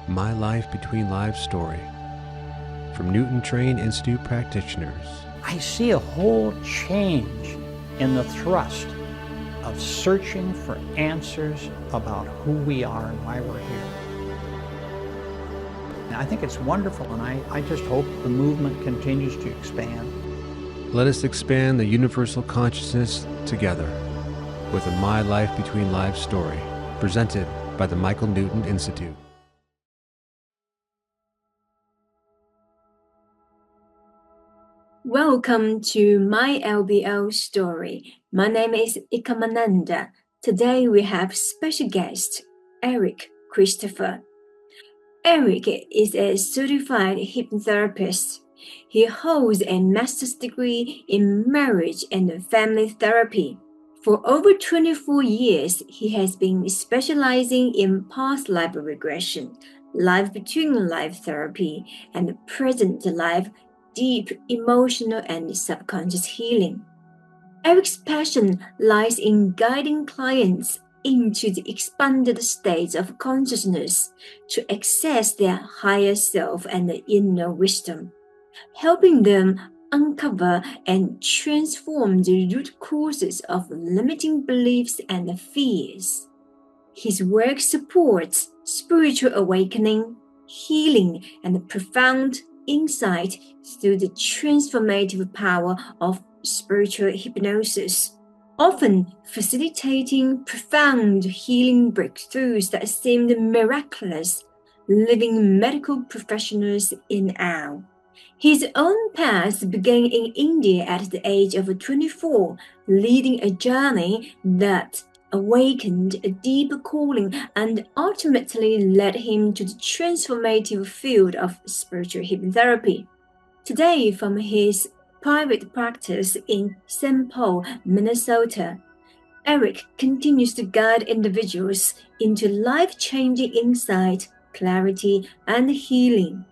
My Life Between Lives story from Newton-trained Institute practitioners. I see a whole change in the thrust of searching for answers about who we are and why we're here. And I think it's wonderful, and I just hope the movement continues to expand. Let us expand the universal consciousness together with a My Life Between Lives story presented by the Michael Newton Institute. Welcome to My LBL Story. My name is Ekamananda. Today we have special guest, Eric Christopher. Eric is a certified hypnotherapist. He holds a master's degree in marriage and family therapy. For over 24 years, he has been specializing in past life regression, life between life therapy, and present life deep emotional and subconscious healing. Eric's passion lies in guiding clients into the expanded states of consciousness to access their higher self and inner wisdom, helping them uncover and transform the root causes of limiting beliefs and fears. His work supports spiritual awakening, healing, and profound insight through the transformative power of spiritual hypnosis, often facilitating profound healing breakthroughs that seemed miraculous, leaving medical professionals in awe. His own path began in India at the age of 24, leading a journey that awakened a deep calling and ultimately led him to the transformative field of spiritual hypnotherapy. Today, from his private practice in St. Paul, Minnesota, Eric continues to guide individuals into life-changing insight, clarity, and healing,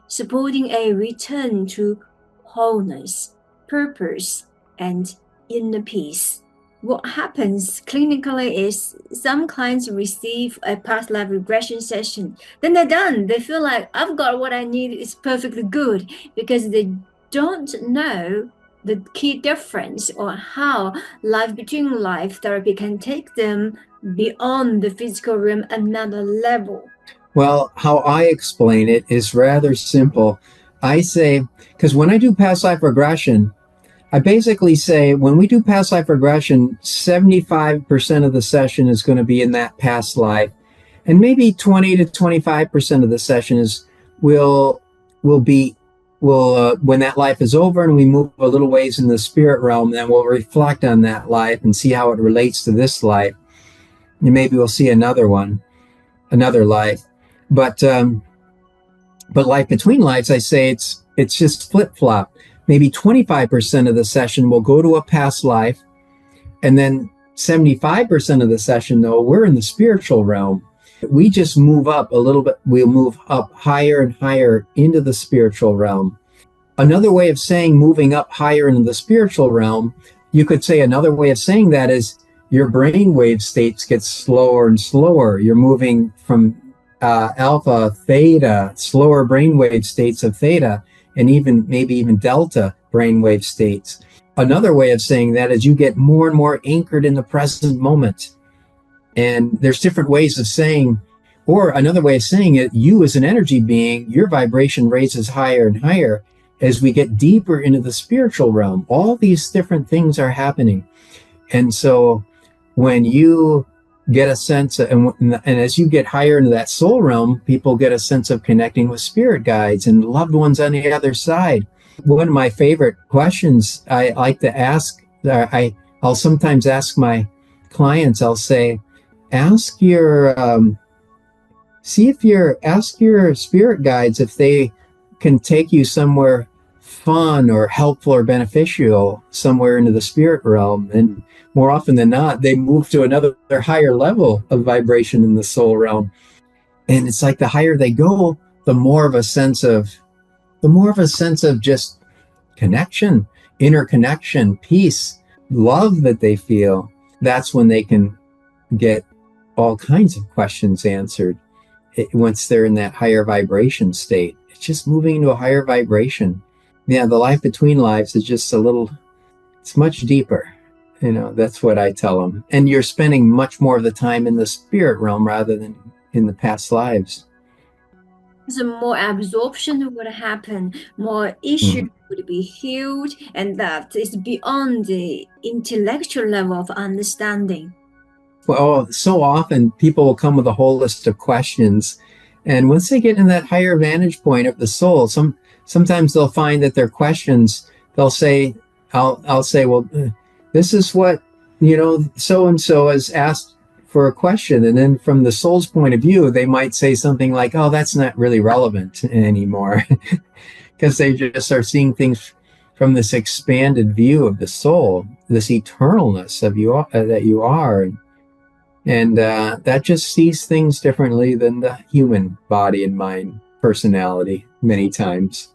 supporting a return to wholeness, purpose, and inner peace. What happens clinically is some clients receive a past life regression session. Then they're done. They feel like I've got what I need. It's perfectly good because they don't know the key difference or how life between life therapy can take them beyond the physical realm another level. Well, how I explain it is rather simple. I say, because when I do past life regression, I basically say when we do past life regression, 75% of the session is going to be in that past life. And maybe 20 to 25% of the session will be when that life is over and we move a little ways in the spirit realm, then we'll reflect on that life and see how it relates to this life. And maybe we'll see another life. But life between lives, I say it's just flip-flop. Maybe 25% of the session will go to a past life, and then 75% of the session, though, we're in the spiritual realm. We just move up a little bit. We'll move up higher and higher into the spiritual realm. Another way of saying moving up higher into the spiritual realm, you could say another way of saying that is your brainwave states get slower and slower. You're moving from alpha, theta, slower brainwave states of theta, and maybe even delta brainwave states. Another way of saying that is you get more and more anchored in the present moment. And there's different ways of saying, or another way of saying it, you as an energy being, your vibration raises higher and higher as we get deeper into the spiritual realm. All these different things are happening. And so when you get a sense of, and as you get higher into that soul realm, people get a sense of connecting with spirit guides and loved ones on the other side. One of my favorite questions I like to ask, I'll sometimes ask my clients, I'll say, ask your spirit guides if they can take you somewhere fun or helpful or beneficial somewhere into the spirit realm. And more often than not, they move to another higher level of vibration in the soul realm. And it's like the higher they go, the more of a sense of just connection, interconnection, peace, love that they feel. That's when they can get all kinds of questions answered. once they're in that higher vibration state. It's just moving into a higher vibration. Yeah, the life between lives is just it's much deeper. That's what I tell them. And you're spending much more of the time in the spirit realm rather than in the past lives. So more absorption would happen, more issues would be healed, and that is beyond the intellectual level of understanding. Well, so often people will come with a whole list of questions. And once they get in that higher vantage point of the soul, sometimes they'll find that their questions, they'll say, I'll say, well, this is what, so and so has asked for a question. And then from the soul's point of view, they might say something like, oh, that's not really relevant anymore. Because they just are seeing things from this expanded view of the soul, this eternalness of you that you are. And that just sees things differently than the human body and mind personality many times.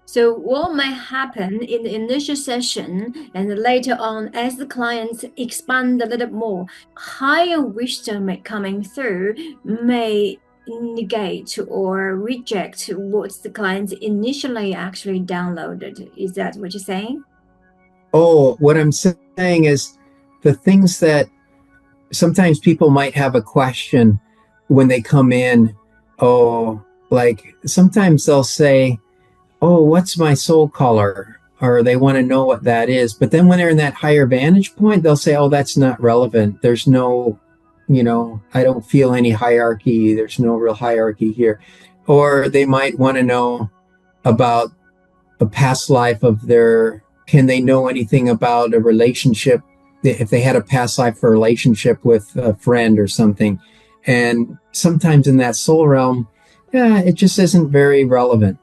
So what might happen in the initial session and later on as the clients expand a little more, higher wisdom coming through may negate or reject what the clients initially actually downloaded. Is that what you're saying? Oh, what I'm saying is the things that sometimes people might have a question when they come in. Oh, like sometimes they'll say, oh, what's my soul color? Or they want to know what that is. But then when they're in that higher vantage point, they'll say, oh, that's not relevant. There's no, I don't feel any hierarchy. There's no real hierarchy here. Or they might want to know about a past life of can they know anything about a relationship? If they had a past life relationship with a friend or something. And sometimes in that soul realm, it just isn't very relevant.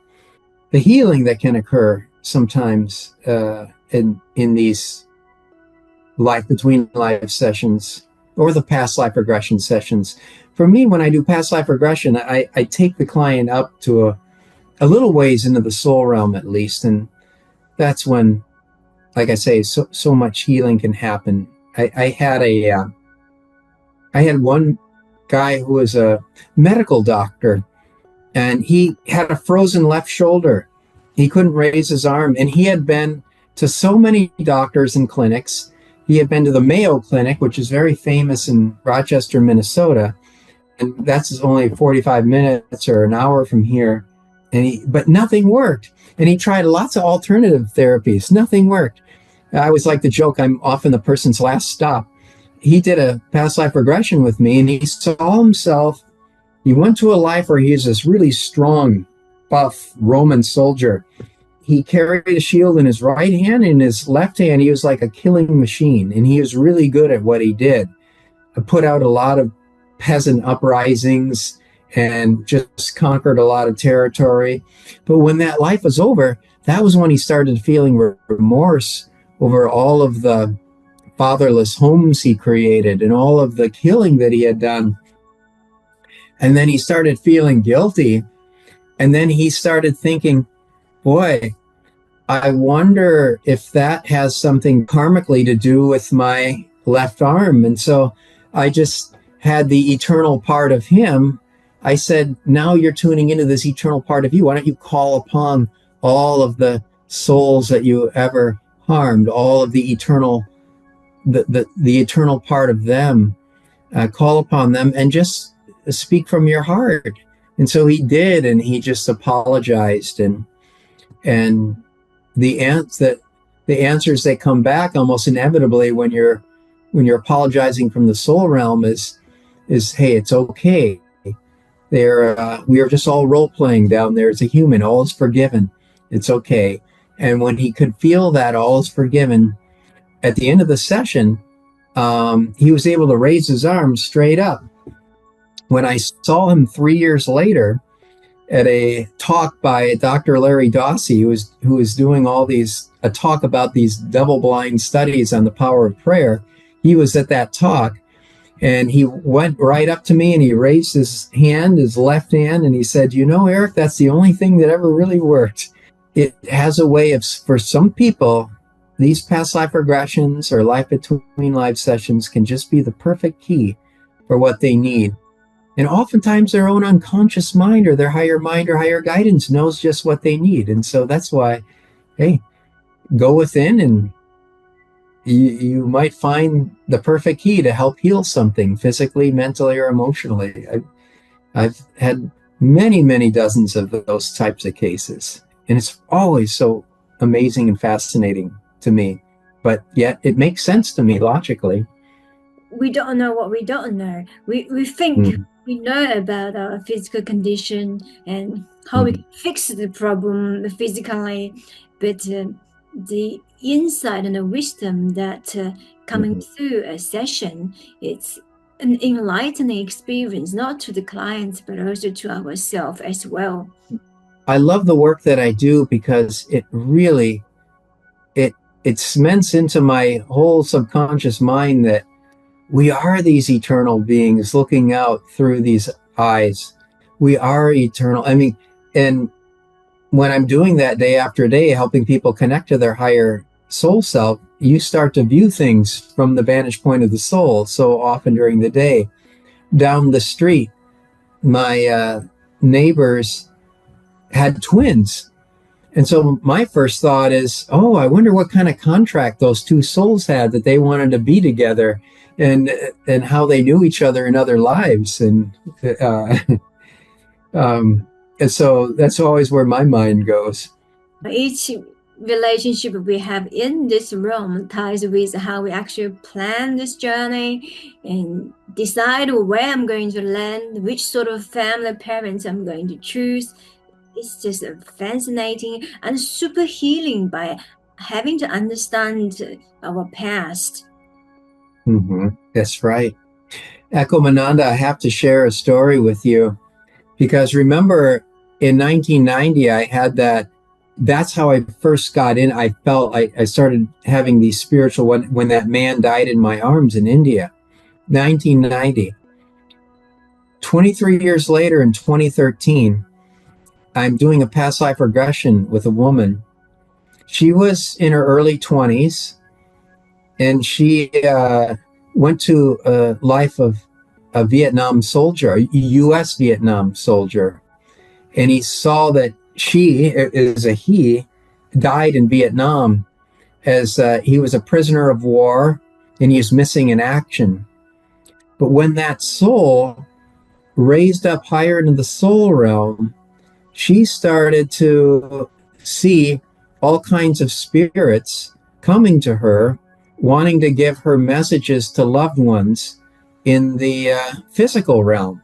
The healing that can occur sometimes in these life between life sessions or the past life regression sessions. For me, when I do past life regression, I take the client up to a little ways into the soul realm at least. And that's when, like I say, so much healing can happen. I had one guy who was a medical doctor, and he had a frozen left shoulder. He couldn't raise his arm, and he had been to so many doctors and clinics. He had been to the Mayo Clinic, which is very famous in Rochester, Minnesota, and that's only 45 minutes or an hour from here. But nothing worked. And he tried lots of alternative therapies. Nothing worked. I always like to joke, I'm often the person's last stop. He did a past life regression with me, and he saw himself. He went to a life where he was this really strong, buff Roman soldier. He carried a shield in his right hand. In his left hand, he was like a killing machine, and he was really good at what he did. I put out a lot of peasant uprisings and just conquered a lot of territory. But when that life was over, that was when he started feeling remorse over all of the fatherless homes he created and all of the killing that he had done. And then he started feeling guilty. And then he started thinking, boy, I wonder if that has something karmically to do with my left arm. And so I just had the eternal part of him. I said, now you're tuning into this eternal part of you. Why don't you call upon all of the souls that you ever harmed, all of the eternal, the eternal part of them, call upon them and just speak from your heart. And so he did, and he just apologized, and the answers that come back almost inevitably when you're apologizing from the soul realm is hey, it's okay. We are just all role playing down there as a human. All is forgiven. It's okay. And when he could feel that all is forgiven, at the end of the session, he was able to raise his arms straight up. When I saw him 3 years later at a talk by Dr. Larry Dawsey, who was doing a talk about these double-blind studies on the power of prayer, he was at that talk, and he went right up to me and he raised his hand, his left hand, and he said, Eric, that's the only thing that ever really worked. It has a way of, for some people, these past life regressions or life between life sessions can just be the perfect key for what they need. And oftentimes their own unconscious mind or their higher mind or higher guidance knows just what they need. And so that's why, hey, go within and you might find the perfect key to help heal something physically, mentally, or emotionally. I've had many, many dozens of those types of cases. And it's always so amazing and fascinating to me. But yet it makes sense to me logically. We don't know what we don't know. We think we know about our physical condition and how we can fix the problem physically, but the insight and the wisdom that coming through a session, it's an enlightening experience, not to the clients, but also to ourselves as well. I love the work that I do because it really, it cements into my whole subconscious mind that we are these eternal beings looking out through these eyes. We are eternal. I mean, and when I'm doing that day after day, helping people connect to their higher soul self, you start to view things from the vantage point of the soul. So often during the day, down the street, my neighbors had twins. And so my first thought is, oh, I wonder what kind of contract those two souls had that they wanted to be together, and how they knew each other in other lives. Uh, and so that's always where my mind goes. Each relationship we have in this realm ties with how we actually plan this journey and decide where I'm going to land, which sort of family parents I'm going to choose. It's just fascinating and super healing by having to understand our past. That's right. Echo Mananda, I have to share a story with you because remember in 1990, I had that's how I first got in. I felt I started having these spiritual, when that man died in my arms in India, 1990. 23 years later in 2013, I'm doing a past life regression with a woman. She was in her early 20s and she went to a life of a Vietnam soldier, a U.S. Vietnam soldier. And he saw that he died in Vietnam as he was a prisoner of war and he was missing in action. But when that soul raised up higher into the soul realm, she started to see all kinds of spirits coming to her, wanting to give her messages to loved ones in the physical realm.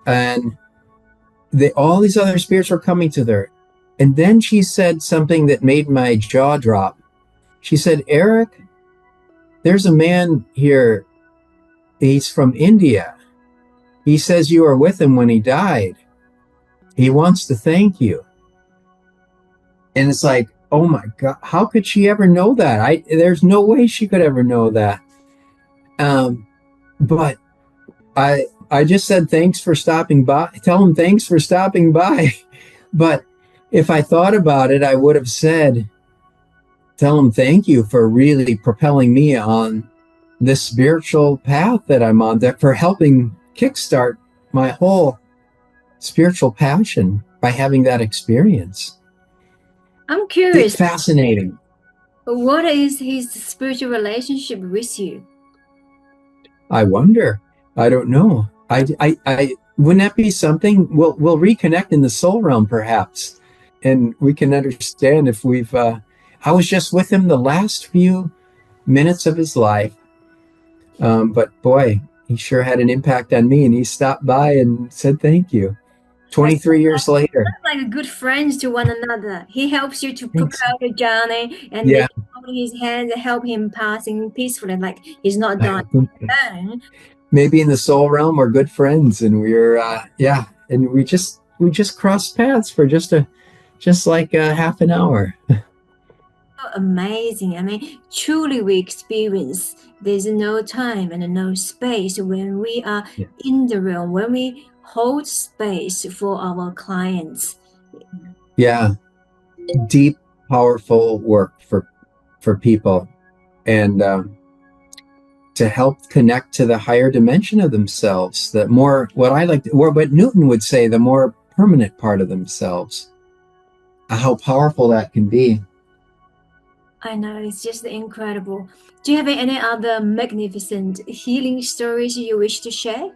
And all these other spirits were coming to her. And then she said something that made my jaw drop. She said, Eric, there's a man here. He's from India. He says you were with him when he died. He wants to thank you. And it's like, oh my God, how could she ever know that? There's no way she could ever know that. But I just said, thanks for stopping by. Tell him thanks for stopping by. But if I thought about it, I would have said, tell him thank you for really propelling me on this spiritual path that I'm on, that for helping kickstart my whole spiritual passion by having that experience. I'm curious. It's fascinating. What is his spiritual relationship with you? I wonder. I don't know. I wouldn't that be something? We'll reconnect in the soul realm, perhaps, and we can understand if we've. I was just with him the last few minutes of his life, but boy, he sure had an impact on me, and he stopped by and said thank you. 23 years later. Like good friends to one another. He helps you to Thanks. propel the journey, and Yeah. you hold his hand and help him passing peacefully, like he's not dying alone. Maybe in the soul realm we're good friends, and we're and we just crossed paths for just like half an hour. So amazing. I mean, truly we experience there's no time and no space when we are in the realm, when we hold space for our clients. Yeah. Deep, powerful work for people. And to help connect to the higher dimension of themselves, the more, what Newton would say, the more permanent part of themselves. How powerful that can be. I know, it's just incredible. Do you have any other magnificent healing stories you wish to share?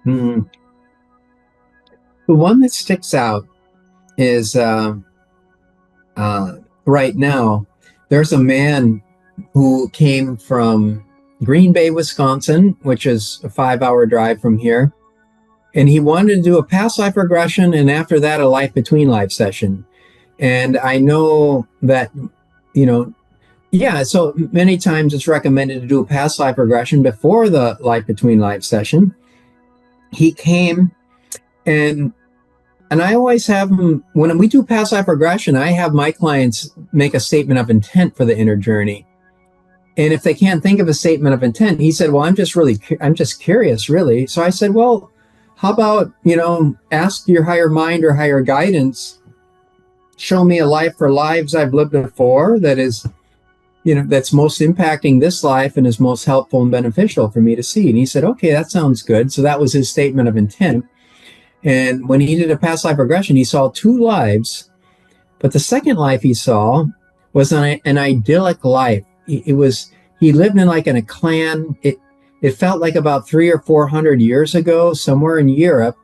The one that sticks out is right now, there's a man who came from Green Bay, Wisconsin, which is a 5-hour drive from here. And he wanted to do a past life regression and after that, a life between life session. And I know that, so many times it's recommended to do a past life regression before the life between life session. He came and I always have them, when we do past life regression, I have my clients make a statement of intent for the inner journey. And if they can't think of a statement of intent, he said, well, I'm just curious, really. So I said, well, how about, ask your higher mind or higher guidance, show me a life or lives I've lived before that is, that's most impacting this life and is most helpful and beneficial for me to see. And he said, okay, that sounds good. So that was his statement of intent. And when he did a past life regression, he saw 2 lives, but the second life he saw was an idyllic life. He lived in a clan. It felt like about 300 or 400 years ago, somewhere in Europe,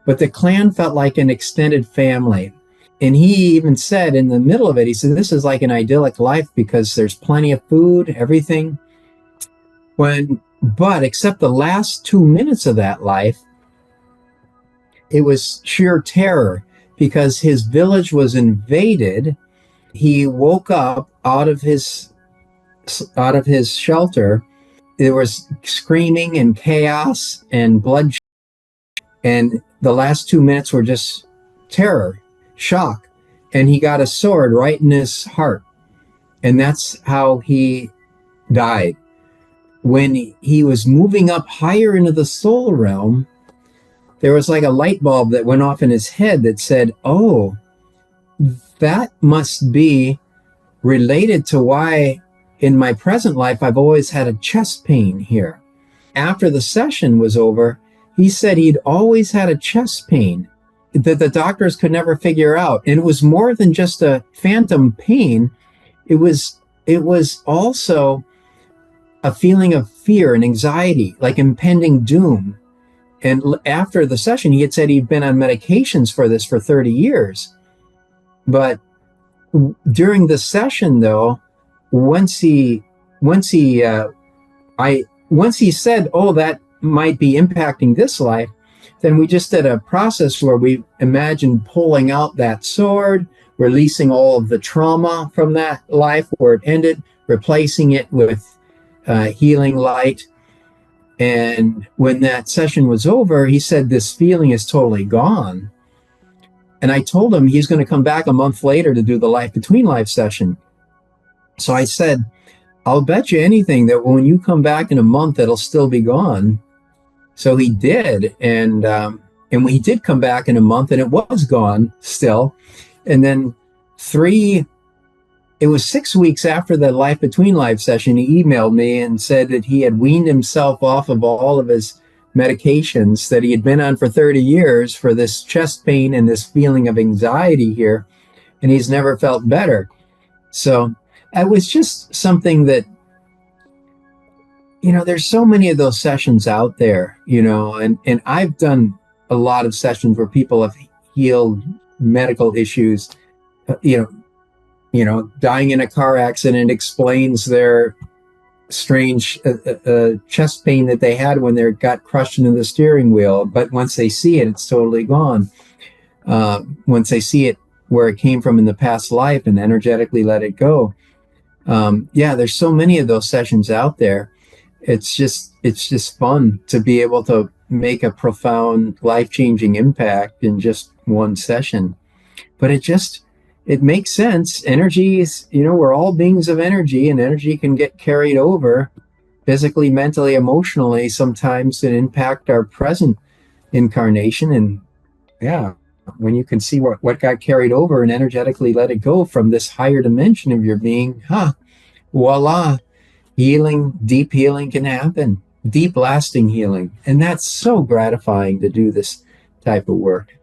but the clan felt like an extended family. And he even said in the middle of it, he said, this is like an idyllic life because there's plenty of food, everything. But except the last 2 minutes of that life, it was sheer terror because his village was invaded. He woke up out of his shelter. There was screaming and chaos and bloodshed. And the last 2 minutes were just terror, shock. And he got a sword right in his heart. And that's how he died. When he was moving up higher into the soul realm, there was like a light bulb that went off in his head that said, oh, that must be related to why in my present life I've always had a chest pain here. After the session was over, he said he'd always had a chest pain that the doctors could never figure out. And it was more than just a phantom pain. It was also a feeling of fear and anxiety, like impending doom. And after the session, he had said he'd been on medications for this for 30 years. But during the session, though, once he said, oh, that might be impacting this life, then we just did a process where we imagined pulling out that sword, releasing all of the trauma from that life where it ended, replacing it with healing light. And when that session was over, he said, this feeling is totally gone. And I told him he's going to come back a month later to do the life between life session. So I said, I'll bet you anything that when you come back in a month, it'll still be gone. So he did. And we did come back in a month and it was gone still. And then it was 6 weeks after the life between life session, he emailed me and said that he had weaned himself off of all of his medications that he had been on for 30 years for this chest pain and this feeling of anxiety here. And he's never felt better. So it was just something that, there's so many of those sessions out there, and I've done a lot of sessions where people have healed medical issues, dying in a car accident explains their strange chest pain that they had when they got crushed into the steering wheel. But once they see it, it's totally gone. Once they see it where it came from in the past life and energetically let it go. There's so many of those sessions out there. It's just fun to be able to make a profound, life-changing impact in just one session. But it makes sense. Energy is, we're all beings of energy, and energy can get carried over physically, mentally, emotionally, sometimes and impact our present incarnation. And when you can see what got carried over and energetically let it go from this higher dimension of your being, voila, healing, deep healing can happen, deep lasting healing. And that's so gratifying to do this type of work.